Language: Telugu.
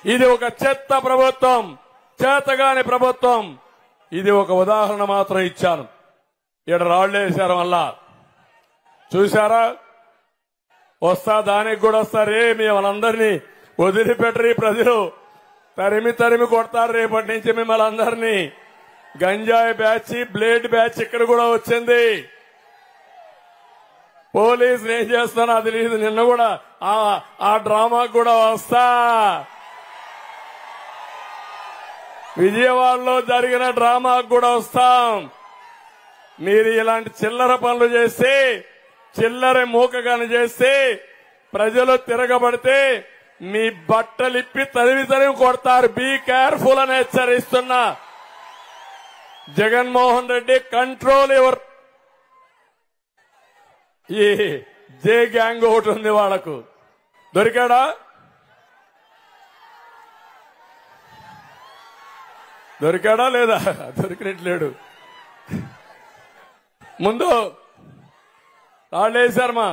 ఇది ఒక చెత్త ప్రభుత్వం, చేతగాని ప్రభుత్వం. ఇది ఒక ఉదాహరణ మాత్రం ఇచ్చాను. ఇక్కడ రాళ్లు వేశారు వల్ల చూశారా? వస్తా దానికి కూడా వస్తారే, మిమ్మల్ని వదిలిపెట్టరు. ప్రజలు తరిమి తరిమి కొడతారు రేపటి నుంచి మిమ్మల్ని అందరినీ. గంజాయి బ్యాచ్, బ్లేడ్ బ్యాచ్ ఇక్కడ కూడా వచ్చింది. పోలీసులు ఏం చేస్తారో అది లేదు. నిన్న కూడా ఆ డ్రామాకు కూడా వస్తా. విజయవాడలో జరిగిన డ్రామాకు కూడా వస్తాం. మీరు ఇలాంటి చిల్లర పనులు చేస్తే, చిల్లర మూకగాని చేస్తే, ప్రజలు తిరగబడితే మీ బట్టలిప్పి తరిమి తరిమి కొడతారు. బీ కేర్ఫుల్ అని హెచ్చరిస్తున్నా. Jaganmohan Reddy control your. ఈ జే గ్యాంగ్ ఒకటి ఉంది వాళ్లకు. దొరికాడా? దొరికాడా లేదా? దొరికినట్లేడు. ముందు రాళ్ళేశారమ్మా.